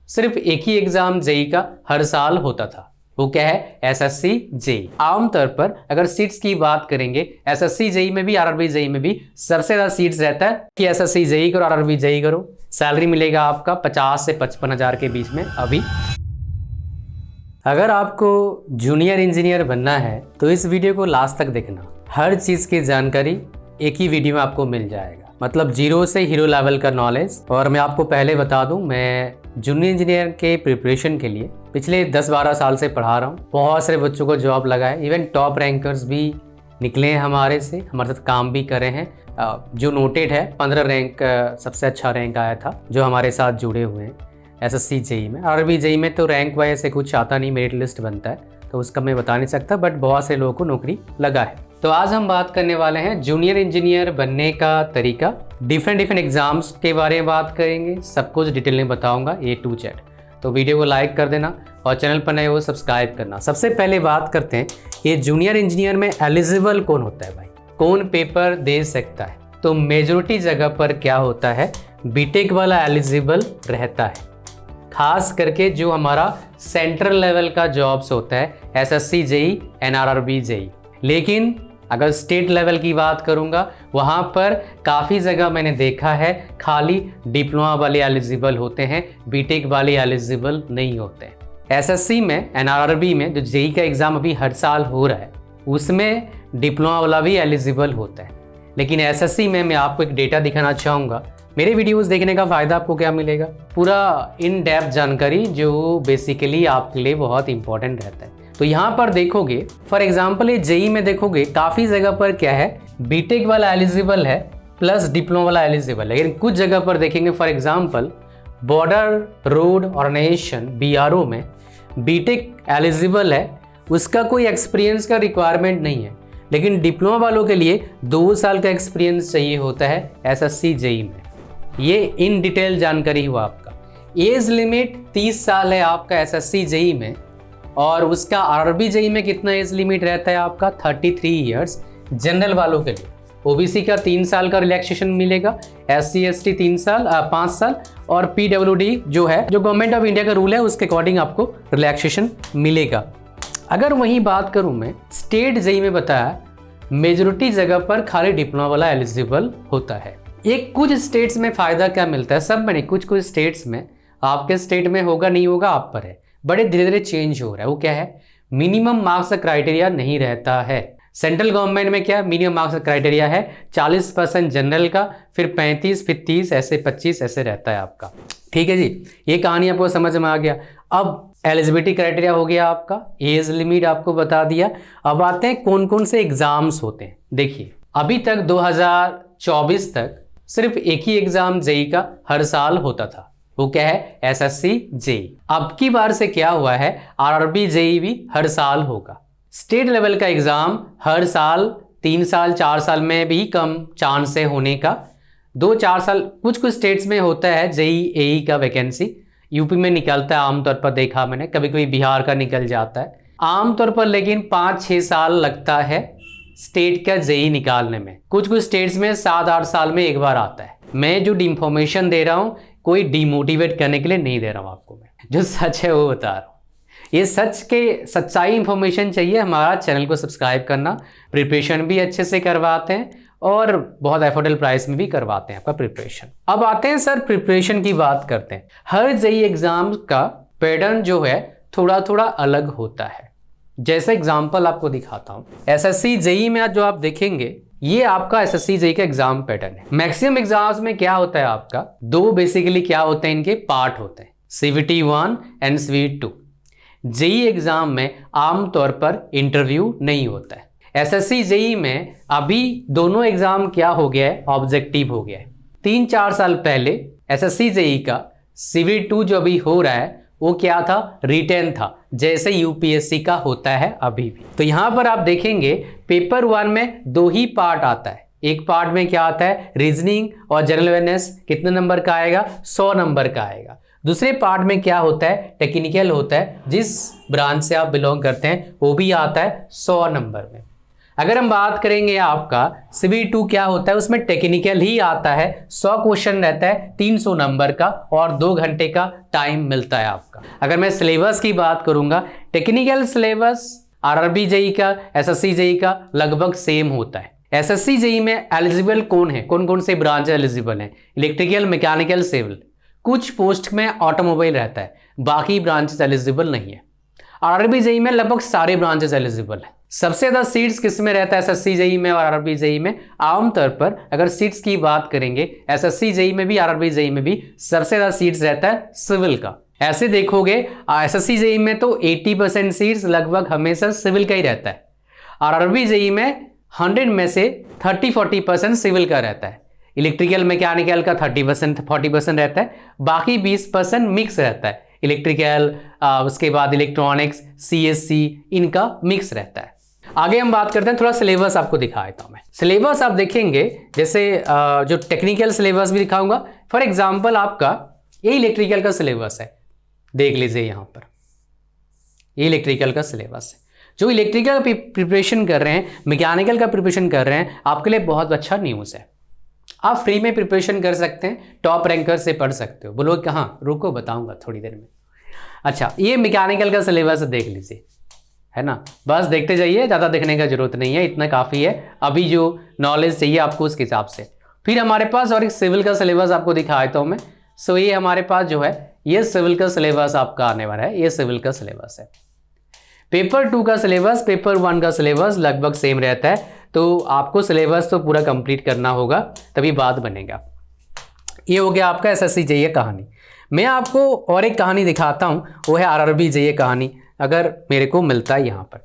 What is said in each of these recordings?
सिर्फ एक ही exam JEE का हर साल होता था, वो क्या है, एसएससी जेई। आमतौर पर अगर सीट्स की बात करेंगे, एसएससी जेई में भी आरआरबी जेई में भी सबसे ज्यादा सीट्स रहता है कि एसएससी जेई करो, आरआरबी जेई करो। सैलरी मिलेगा आपका 50 से 55 हजार के बीच में। अभी अगर आपको जूनियर इंजीनियर बनना है तो इस वीडियो को लास्ट तक देखना, हर चीज की जानकारी एक ही वीडियो में आपको मिल जाएगा। मतलब जीरो से हीरो लेवल का नॉलेज। और मैं आपको पहले बता दूं, मैं जूनियर इंजीनियर के प्रिपरेशन के लिए पिछले 10-12 साल से पढ़ा रहा हूं। बहुत सारे बच्चों को जॉब लगा है, इवन टॉप रैंकर्स भी निकले हैं हमारे से, हमारे साथ काम भी करे हैं। जो नोटेड है 15 रैंक सबसे अच्छा रैंक आया था जो हमारे साथ जुड़े हुए हैं एसएससी जेई में। आरआरबी जेई में तो रैंक वाइज से कुछ आता नहीं, मेरिट लिस्ट बनता है तो उसका मैं बता नहीं सकता, बट बहुत से लोगों को नौकरी लगा है। तो आज हम बात करने वाले हैं जूनियर इंजीनियर बनने का तरीका, डिफरेंट एग्जाम्स के बारे में बात करेंगे, सब कुछ डिटेल में बताऊंगा A to Z। तो वीडियो को लाइक कर देना और चैनल पर नए हो सब्सक्राइब करना। सबसे पहले बात करते हैं, ये जूनियर इंजीनियर में एलिजिबल कौन होता है भाई, कौन पेपर दे सकता है। तो मेजोरिटी जगह पर क्या होता है, बीटेक वाला एलिजिबल रहता है, खास करके जो हमारा सेंट्रल लेवल का जॉब्स होता है, SSC JE and RRB JE. लेकिन अगर स्टेट लेवल की बात करूंगा, वहां पर काफ़ी जगह मैंने देखा है खाली डिप्लोमा वाले एलिजिबल होते हैं, बीटेक वाले एलिजिबल नहीं होते हैं। एसएससी में एंड आरआरबी में जो जेई का एग्ज़ाम अभी हर साल हो रहा है, उसमें डिप्लोमा वाला भी एलिजिबल होता है। लेकिन एसएससी में मैं आपको एक डेटा दिखाना चाहूँगा। मेरे वीडियोस देखने का फ़ायदा आपको क्या मिलेगा, पूरा इन डेप्थ जानकारी जो बेसिकली आपके लिए बहुत इंपॉर्टेंट रहता है। तो यहाँ पर देखोगे, फॉर एग्जांपल ये जेई में देखोगे काफ़ी जगह पर क्या है, बीटेक वाला एलिजिबल है प्लस डिप्लोमा वाला एलिजिबल है। लेकिन कुछ जगह पर देखेंगे, for example border road organisation BRO में बीटेक एलिजिबल है, उसका कोई एक्सपीरियंस का रिक्वायरमेंट नहीं है, लेकिन डिप्लोमा वालों के लिए 2 साल का एक्सपीरियंस चाहिए होता है एसएससी जेई में। ये इन डिटेल जानकारी हुआ आपका। एज लिमिट 30 साल है आपका एसएससी जेई में, और उसका आरआरबी जेई में कितना एज लिमिट रहता है आपका, 33 ईयर्स जनरल वालों के लिए। ओबीसी का 3 साल का रिलैक्सेशन मिलेगा, SC ST 5 साल, और PWD जो है, जो गवर्नमेंट ऑफ इंडिया का रूल है, उसके अकॉर्डिंग आपको रिलैक्सेशन मिलेगा। अगर वहीं बात करूं मैं स्टेट जेई में, बताया मेजोरिटी जगह पर खाली डिप्लोमा वाला एलिजिबल होता है। एक कुछ स्टेट्स में फ़ायदा क्या मिलता है, सब में नहीं, कुछ स्टेट्स में, आपके स्टेट में होगा नहीं होगा आप पर है, बड़े धीरे धीरे चेंज हो रहा है। वो क्या है, मिनिमम मार्क्स का क्राइटेरिया नहीं रहता है। सेंट्रल गवर्नमेंट में क्या मिनिमम मार्क्स का क्राइटेरिया है, 40% जनरल का, फिर 35, फिर 30, ऐसे 25 ऐसे रहता है आपका। ठीक है जी, ये कहानी आपको समझ में आ गया। अब एलिजिबिलिटी क्राइटेरिया हो गया आपका, एज लिमिट आपको बता दिया। अब आते हैं कौन कौन से एग्जाम्स होते हैं। देखिए, अभी तक 2024 तक सिर्फ एक ही एग्जाम जेई का हर साल होता था, वो क्या है, एसएससी जेई। अब की बार से क्या हुआ है, आरआरबी जेई भी हर साल होगा। स्टेट लेवल का एग्जाम हर साल 3 साल 4 साल में भी कम चांस है होने का, 2-4 साल कुछ स्टेट्स में होता है जेई एई का वैकेंसी। यूपी में निकलता है आमतौर पर, देखा मैंने, कभी कभी बिहार का निकल जाता है आमतौर पर, लेकिन 5-6 साल लगता है स्टेट का जेई निकालने में। कुछ स्टेट्स में 7-8 साल में एक बार आता है। मैं जो इंफॉर्मेशन दे रहा हूँ कोई डिमोटिवेट करने के लिए नहीं दे रहा हूँ आपको, मैं जो सच है वो बता रहा हूँ। ये सच्चाई इंफॉर्मेशन चाहिए, हमारा चैनल को सब्सक्राइब करना। प्रिपरेशन भी अच्छे से करवाते हैं और बहुत अफोर्डेबल प्राइस में भी करवाते हैं आपका प्रिपरेशन। अब आते हैं सर, प्रिपरेशन की बात करते हैं। हर जेई एग्जाम का पैटर्न जो है थोड़ा थोड़ा अलग होता है। जैसे एग्जाम्पल आपको दिखाता हूँ, एसएससी जेई में जो आप देखेंगे, ये आपका एसएससी जेई का एग्जाम पैटर्न है। मैक्सिमम एग्जाम्स में क्या होता है आपका, 2 बेसिकली क्या होते हैं, इनके पार्ट होते हैं, CVT 1 and CVT 2। JE exam में आमतौर पर इंटरव्यू नहीं होता है। एसएससी जेई में अभी दोनों एग्जाम क्या हो गया है, ऑब्जेक्टिव हो गया है। 3-4 साल पहले एसएससी जेई का CVT 2 जो अभी हो रहा है वो क्या था, रिटेन था, जैसे यूपीएससी का होता है अभी भी। तो यहाँ पर आप देखेंगे पेपर 1 में 2 ही पार्ट आता है। एक पार्ट में क्या आता है, रीजनिंग और जनरल अवेयरनेस, कितने नंबर का आएगा, 100 नंबर का आएगा। दूसरे पार्ट में क्या होता है, टेक्निकल होता है, जिस ब्रांच से आप बिलोंग करते हैं वो भी आता है 100 नंबर में। अगर हम बात करेंगे आपका CV2 क्या होता है, उसमें टेक्निकल ही आता है। 100 क्वेश्चन रहता है, 300 नंबर का और 2 घंटे का टाइम मिलता है आपका। अगर मैं सिलेबस की बात करूंगा, टेक्निकल सिलेबस RRB जेई का, SSC जेई का लगभग सेम होता है। SSC जेई में एलिजिबल कौन है, कौन कौन से ब्रांच एलिजिबल हैं? Electrical, mechanical, civil. कुछ पोस्ट में ऑटोमोबाइल रहता है, बाकी ब्रांचेस एलिजिबल नहीं है। RRB जेई में लगभग सारे ब्रांचेस एलिजिबल है। सबसे ज्यादा सीट्स किस में रहता है, SSC जेई में और RRB जेई में? आमतौर पर अगर सीट्स की बात करेंगे, SSC जेई में भी RRB जेई में भी सबसे ज्यादा सीट्स रहता है सिविल का। ऐसे देखोगे SSC जेई में तो 80% सीट्स लगभग हमेशा सिविल का ही रहता है। RRB जेई में 100 में से 30-40% सिविल का रहता है। इलेक्ट्रिकल मैकेनिकल का 30% 40% रहता है, बाकी 20% मिक्स रहता है। इलेक्ट्रिकल, उसके बाद इलेक्ट्रॉनिक्स, CSC, इनका मिक्स रहता है। आगे हम बात करते हैं, थोड़ा सिलेबस आपको दिखा देता हूं मैं। सिलेबस आप देखेंगे, जैसे जो टेक्निकल सिलेबस भी दिखाऊंगा। फॉर एग्जांपल आपका ये इलेक्ट्रिकल का सिलेबस है, देख लीजिए यहां पर, ये इलेक्ट्रिकल का सिलेबस है। जो इलेक्ट्रिकल प्रिपरेशन कर रहे हैं, मैकेनिकल का प्रिपरेशन कर रहे हैं, आपके लिए बहुत अच्छा न्यूज़ है। आप फ्री में प्रिपरेशन कर सकते हैं, टॉप रैंकर से पढ़ सकते हो। बोलो कहाँ, रुको बताऊंगा थोड़ी देर में। अच्छा, ये मैकेनिकल का सिलेबस देख लीजिए, है ना। बस देखते जाइए, ज़्यादा देखने का जरूरत नहीं है, इतना काफ़ी है अभी जो नॉलेज चाहिए आपको उसके हिसाब से। फिर हमारे पास और एक सिविल का सिलेबस आपको दिखा देता हूँ मैं। सो ये हमारे पास जो है, ये सिविल का सिलेबस आपका आने वाला है, ये सिविल का सिलेबस है। पेपर 2 का सिलेबस, पेपर 1 का सिलेबस लगभग सेम रहता है, तो आपको सिलेबस तो पूरा कंप्लीट करना होगा, तभी बात बनेगा। ये हो गया आपका SSC जेईई कहानी। मैं आपको और एक कहानी दिखाता हूँ, वो है RRB जेईई कहानी, अगर मेरे को मिलता है यहाँ पर।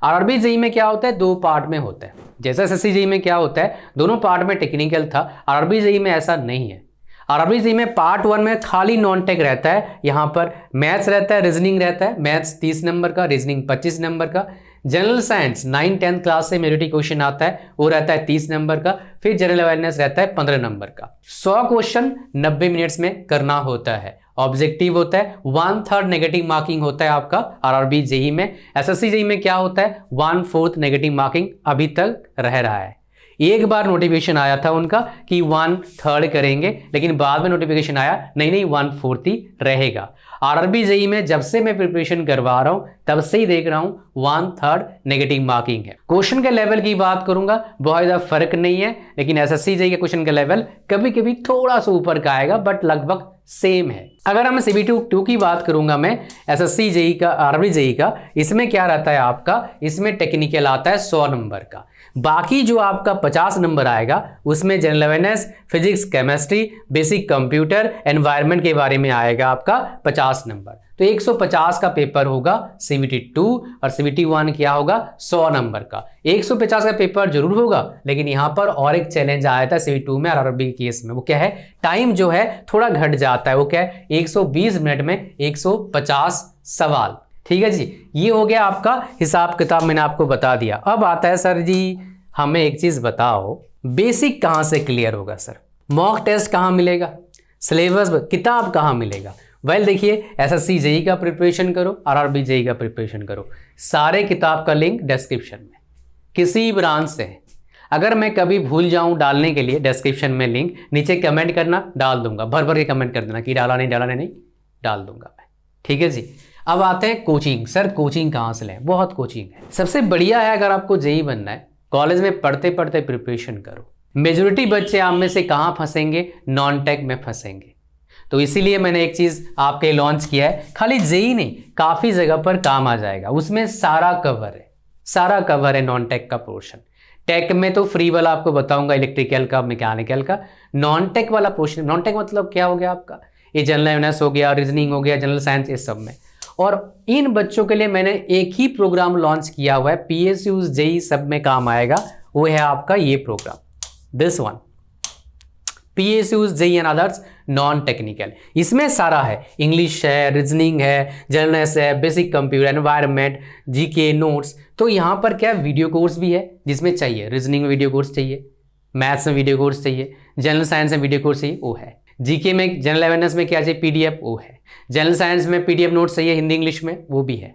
RRB जेईई में क्या होता है, 2 पार्ट में होता है। जैसे SSC जेईई में क्या होता है, दोनों पार्ट में टेक्निकल था, RRB जेईई में ऐसा नहीं है। RRB जेईई में पार्ट 1 में खाली नॉन टेक रहता है, यहाँ पर मैथ्स रहता है, रीजनिंग रहता है। मैथ्स 30 नंबर का, रीजनिंग 25 नंबर का। जनरल साइंस 9-10 क्लास से मेजोरिटी क्वेश्चन आता है, वो रहता है 30 नंबर का। फिर जनरल अवेयरनेस रहता है 15 नंबर का। 100 क्वेश्चन 90 मिनट्स में करना होता है। ऑब्जेक्टिव होता है, 1/3 नेगेटिव मार्किंग होता है आपका RRB जेईई में। SSC जेईई में क्या होता है, 1/4 नेगेटिव मार्किंग अभी तक रह रहा है। एक बार नोटिफिकेशन आया था उनका कि 1/3 करेंगे, लेकिन बाद में नोटिफिकेशन आया नहीं 1/4 ही रहेगा। RRB जेईई में जब से मैं प्रिपरेशन करवा रहा हूं तब से ही देख रहा हूं 1/3 नेगेटिव मार्किंग है। क्वेश्चन के लेवल की बात करूंगा, बहुत ज्यादा फर्क नहीं है, लेकिन SSC जेईई के क्वेश्चन का लेवल कभी कभी थोड़ा सा ऊपर का आएगा, बट लगभग सेम है। अगर हम CV2 की बात करूंगा मैं, SSC जेईई का, RRB जेईई का, इसमें क्या रहता है आपका, इसमें टेक्निकल आता है 100 नंबर का। बाकी जो आपका 50 नंबर आएगा उसमें general awareness, physics, chemistry, basic computer, environment के बारे में आएगा आपका 50 नंबर। तो 150 का पेपर होगा CV2 और CV1 क्या होगा, 100 नंबर का। 150 का पेपर जरूर होगा, लेकिन यहाँ पर और एक चैलेंज आया था CV2 में RRB केस में। वो क्या है, टाइम जो है थोड़ा घट जाता है। वो क्या है, 120 मिनट में 150 सवाल। ठीक है जी, ये हो गया आपका हिसाब किताब, मैंने आपको बता दिया। अब आता है सर जी हमें एक चीज बताओ, बेसिक कहाँ से क्लियर होगा सर, मॉक टेस्ट कहाँ मिलेगा, सिलेबस किताब कहाँ मिलेगा? वेल देखिए, SSC जेईई का प्रिपरेशन करो, RRB जेईई का प्रिपरेशन करो, सारे किताब का लिंक डिस्क्रिप्शन में किसी ब्रांच से है। अगर मैं कभी भूल जाऊं डालने के लिए डिस्क्रिप्शन में लिंक, नीचे कमेंट करना, डाल दूंगा, भर भर के कमेंट कर देना कि डाला नहीं डाल दूंगा मैं। ठीक है जी। अब आते हैं कोचिंग। सर कोचिंग कहाँ से लें? बहुत कोचिंग है, सबसे बढ़िया है अगर आपको जेईई बनना है, कॉलेज में पढ़ते पढ़ते प्रिपरेशन करो। मेजोरिटी बच्चे आप में से कहाँ फंसेंगे, नॉन टेक में फंसेंगे। तो इसीलिए मैंने एक चीज आपके लॉन्च किया है, खाली जेईई नहीं, काफी जगह पर काम आ जाएगा, उसमें सारा कवर है नॉन टेक का पोर्शन। टेक में तो फ्री वाला आपको बताऊंगा, इलेक्ट्रिकल का, मैकेनिकल का। नॉन टेक वाला पोर्शन, नॉन टेक मतलब क्या हो गया आपका, ये जनरल अवेयरनेस हो गया, रीजनिंग हो गया, जनरल साइंस, इस सब में। और इन बच्चों के लिए मैंने एक ही प्रोग्राम लॉन्च किया हुआ है, PSU जेईई सब में काम आएगा, वो है आपका ये program, this one, PSU JEE and others non technical. इसमें सारा है, इंग्लिश है, रीजनिंग है, जनरल है, basic computer, environment, GK notes. तो यहाँ पर क्या वीडियो कोर्स भी है, जिसमें चाहिए रीजनिंग में वीडियो कोर्स चाहिए, मैथ्स में वीडियो कोर्स चाहिए, जनरल साइंस में वीडियो कोर्स चाहिए, वो है। GK में, जनरल अवेयरनेस में क्या चाहिए, PDF, वो है। जनरल साइंस में PDF नोट्स चाहिए हिंदी इंग्लिश में, वो भी है।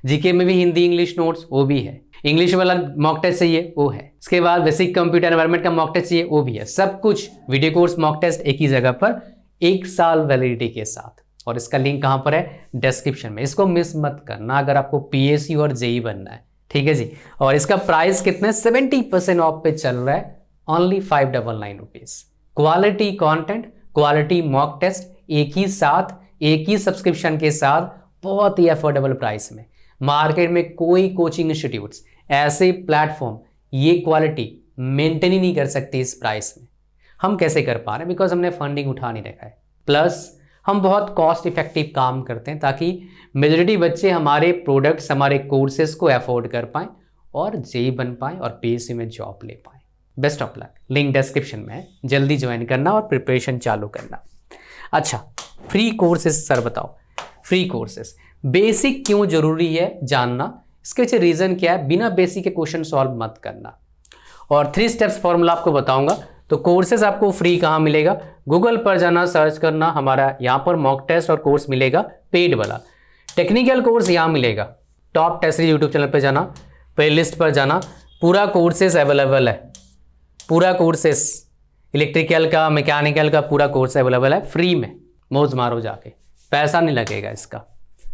जीके में भी हिंदी इंग्लिश नोट्स वो भी है, इंग्लिश वाला मॉक टेस्ट चाहिए वो है, इसके बाद बेसिक कंप्यूटर एनवायरनमेंट का मॉक टेस्ट चाहिए वो भी है। सब कुछ वीडियो कोर्स मॉक टेस्ट एक ही जगह पर 1 साल वैलिडिटी के साथ, और इसका लिंक कहाँ पर है? डिस्क्रिप्शन में। इसको मिस मत करना अगर आपको पीएसयू और जेई बनना है, ठीक है जी। और इसका प्राइस कितना है? 70% ऑफ पे चल रहा है, only 599 rupees. Quality content, quality mock test एक ही साथ, एक ही सब्सक्रिप्शन के साथ, बहुत ही अफोर्डेबल प्राइस में। मार्केट में कोई कोचिंग इंस्टीट्यूट्स ऐसे प्लेटफॉर्म ये क्वालिटी मेंटेन ही नहीं कर सकती इस प्राइस में। हम कैसे कर पा रहे हैं? बिकॉज हमने फंडिंग उठा नहीं रखा है, प्लस हम बहुत कॉस्ट इफेक्टिव काम करते हैं ताकि मेजॉरिटी बच्चे हमारे प्रोडक्ट्स, हमारे कोर्सेज को अफोर्ड कर पाएँ और जेई बन पाएँ और पीएसयू में जॉब ले पाएँ। Best of luck. Link description में है, जल्दी ज्वाइन करना और प्रिपरेशन चालू करना। अच्छा, फ्री कोर्सेज सर बताओ, फ्री कोर्सेज बेसिक क्यों जरूरी है जानना, इसके पीछे रीजन क्या है? बिना बेसिक के क्वेश्चन सॉल्व मत करना। और 3 स्टेप्स फॉर्मूला आपको बताऊंगा। तो कोर्सेज आपको फ्री कहाँ मिलेगा? गूगल पर जाना, सर्च करना, हमारा यहाँ पर मॉक टेस्ट और कोर्स मिलेगा पेड वाला। टेक्निकल कोर्स यहाँ मिलेगा, टॉप टेस्ट यूट्यूब चैनल पर जाना, प्लेलिस्ट पर जाना, पूरा कोर्सेज अवेलेबल है, पूरा कोर्सेज इलेक्ट्रिकल का, मैकेनिकल का पूरा कोर्स अवेलेबल है फ्री में। मौज मारो जाके, पैसा नहीं लगेगा इसका,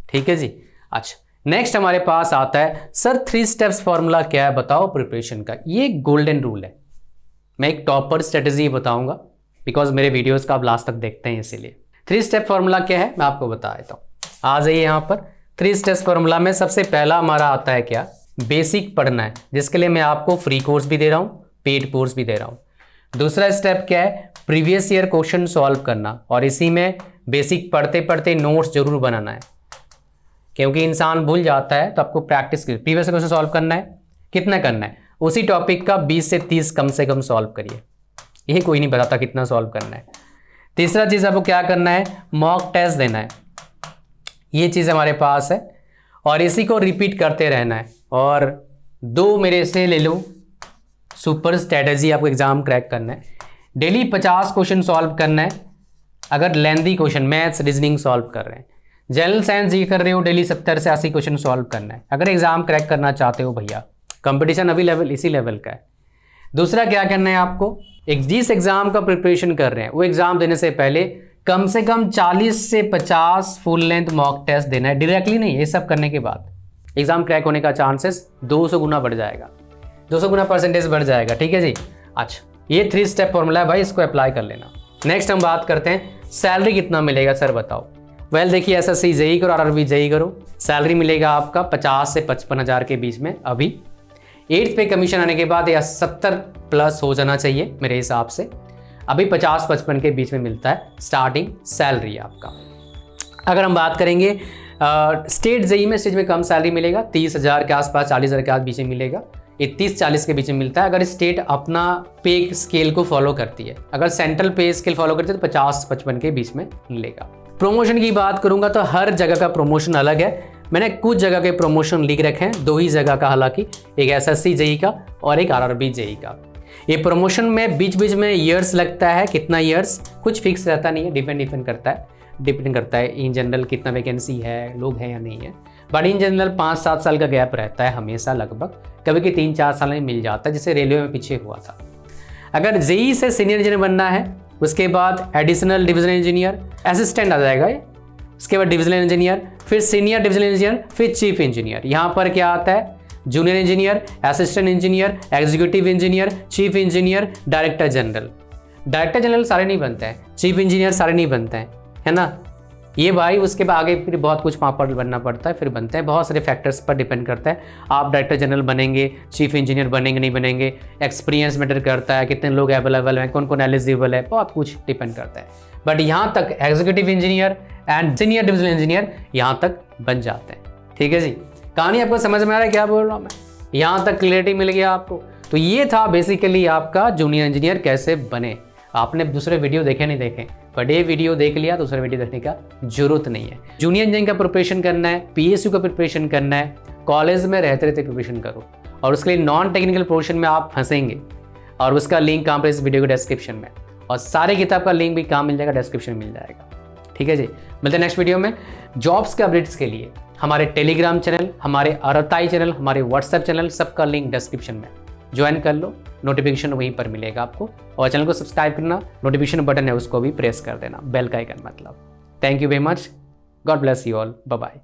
ठीक है जी। अच्छा, नेक्स्ट हमारे पास आता है सर 3 स्टेप्स फॉर्मूला क्या है बताओ प्रिपरेशन का। ये गोल्डन रूल है, मैं एक टॉपर स्ट्रेटेजी बताऊंगा बिकॉज मेरे वीडियोस का आप लास्ट तक देखते हैं, इसीलिए 3 स्टेप फॉर्मूला क्या है मैं आपको बता देता हूँ। आ जाइए यहाँ पर। 3 स्टेप्स फॉर्मूला में सबसे पहला हमारा आता है क्या? बेसिक पढ़ना है, जिसके लिए मैं आपको फ्री कोर्स भी दे रहा हूँ, पेड कोर्स भी दे रहा हूँ। दूसरा स्टेप क्या है? प्रीवियस ईयर क्वेश्चन सॉल्व करना, और इसी में बेसिक पढ़ते पढ़ते नोट्स जरूर बनाना है, क्योंकि इंसान भूल जाता है। तो आपको प्रैक्टिस कर, प्रीवियस क्वेश्चन सॉल्व करना है। कितना करना है? उसी टॉपिक का 20 से 30 कम से कम सॉल्व करिए, यही कोई नहीं बताता कितना सॉल्व करना है। तीसरा चीज़ आपको क्या करना है? मॉक टेस्ट देना है, ये चीज़ हमारे पास है, और इसी को रिपीट करते रहना है। और 2 मेरे से ले लो सुपर स्ट्रैटेजी, आपको एग्जाम क्रैक करना है। डेली 50 क्वेश्चन सॉल्व करना है, अगर lengthy question maths reasoning solve कर रहे हैं। जनरल साइंस जी कर रहे हो, डेली 70 से 80 क्वेश्चन सॉल्व करना है, अगर एग्जाम क्रैक करना चाहते हो भैया। कंपटीशन अभी लेवल इसी लेवल का है। दूसरा क्या करना है आपको? जिस एग्जाम का प्रिपरेशन कर रहे हैं वो एग्जाम देने से पहले कम से कम 40 से 50 फुल लेंथ मॉक टेस्ट देना है, डायरेक्टली नहीं। ये सब करने के बाद एग्जाम क्रैक होने का चांसेस 200 गुना बढ़ जाएगा, 200 गुना परसेंटेज बढ़ जाएगा, ठीक है जी। अच्छा, ये 3 स्टेप फॉर्मूला है भाई, इसको अप्लाई कर लेना। नेक्स्ट हम बात करते हैं सैलरी कितना मिलेगा सर बताओ। वेल देखिए, एसएससी जेई करो, आरआरबी जेई करो, सैलरी मिलेगा आपका 50 से 55 हज़ार के बीच में। अभी 8th पे कमीशन आने के बाद या 70 प्लस हो जाना चाहिए मेरे हिसाब से। अभी 50-55 के बीच में मिलता है स्टार्टिंग सैलरी आपका। अगर हम बात करेंगे स्टेट जेई में, स्टेज में कम सैलरी मिलेगा, 30 हज़ार के आसपास, 40 हज़ार के आस बीच में मिलेगा। 30-40 के बीच में मिलता है अगर स्टेट अपना पे स्केल को फॉलो करती है। अगर सेंट्रल पे स्केल फॉलो करती है तो 50-55 के बीच में मिलेगा। प्रमोशन की बात करूंगा तो हर जगह का प्रमोशन अलग है। मैंने कुछ जगह के प्रमोशन लिख रखे हैं, 2 ही जगह का हालांकि, एक एसएससी जेई का और एक आरआरबी जेई का। ये प्रमोशन में बीच बीच में ईयर्स लगता है, कितना ईयर्स कुछ फिक्स रहता नहीं है, डिपेंड करता है इन जनरल कितना वैकेंसी है, लोग हैं या नहीं है। बट इन जनरल 5-7 साल का गैप रहता है हमेशा लगभग, कभी कि 3-4 साल में मिल जाता है, जैसे रेलवे में पीछे हुआ था। अगर जेई से सीनियर इंजीनियर बनना है, उसके बाद एडिशनल डिविजनल इंजीनियर, असिस्टेंट आ जाएगा ये, उसके बाद डिविजनल इंजीनियर, फिर सीनियर डिविजनल इंजीनियर, फिर चीफ इंजीनियर। यहाँ पर क्या आता है? Junior engineer, assistant engineer, executive engineer, chief engineer, director general. Director general सारे नहीं बनते हैं, चीफ इंजीनियर सारे नहीं बनते हैं, है ना। ये भाई उसके बाद आगे फिर बहुत कुछ वहाँ पर बनना पड़ता है, फिर बनते हैं, बहुत सारे फैक्टर्स पर डिपेंड करता है। आप डायरेक्टर जनरल बनेंगे, चीफ इंजीनियर बनेंगे नहीं बनेंगे, एक्सपीरियंस मैटर करता है, कितने लोग अवेलेबल हैं, कौन कौन एलिजिबल है, बहुत कुछ डिपेंड करता है। बट यहाँ तक executive engineer and senior divisional engineer यहाँ तक बन जाते हैं, ठीक है जी। कहानी आपको समझ में आ रहा है क्या बोल रहा हूँ मैं? यहाँ तक क्लियरिटी मिल गया आपको। तो ये था बेसिकली आपका जूनियर इंजीनियर कैसे बने। आपने दूसरे वीडियो देखे नहीं देखे, बट ये वीडियो देख लिया, दूसरे वीडियो देखने का जरूरत नहीं है। जूनियर इंजीनियरिंग का प्रिपरेशन करना है, पीएसयू का प्रिपरेशन करना है, कॉलेज में रहते रहते प्रिपरेशन करो। और उसके लिए नॉन टेक्निकल पोर्शन में आप फंसेंगे, और उसका लिंक कहाँ पर? इस वीडियो के डिस्क्रिप्शन में, और सारे किताब का लिंक भी कहाँ मिल जाएगा? डिस्क्रिप्शन मिल जाएगा, ठीक है जी। मिलते हैं नेक्स्ट वीडियो में जॉब्स के अपडेट्स के लिए। हमारे टेलीग्राम चैनल, हमारे अरताई चैनल, हमारे व्हाट्सएप चैनल, सबका लिंक डिस्क्रिप्शन में। ज्वाइन कर लो, नोटिफिकेशन वहीं पर मिलेगा आपको। और चैनल को सब्सक्राइब करना, नोटिफिकेशन बटन है उसको भी प्रेस कर देना, बेल का आइकन मतलब। Thank you very much, God bless you all, bye bye.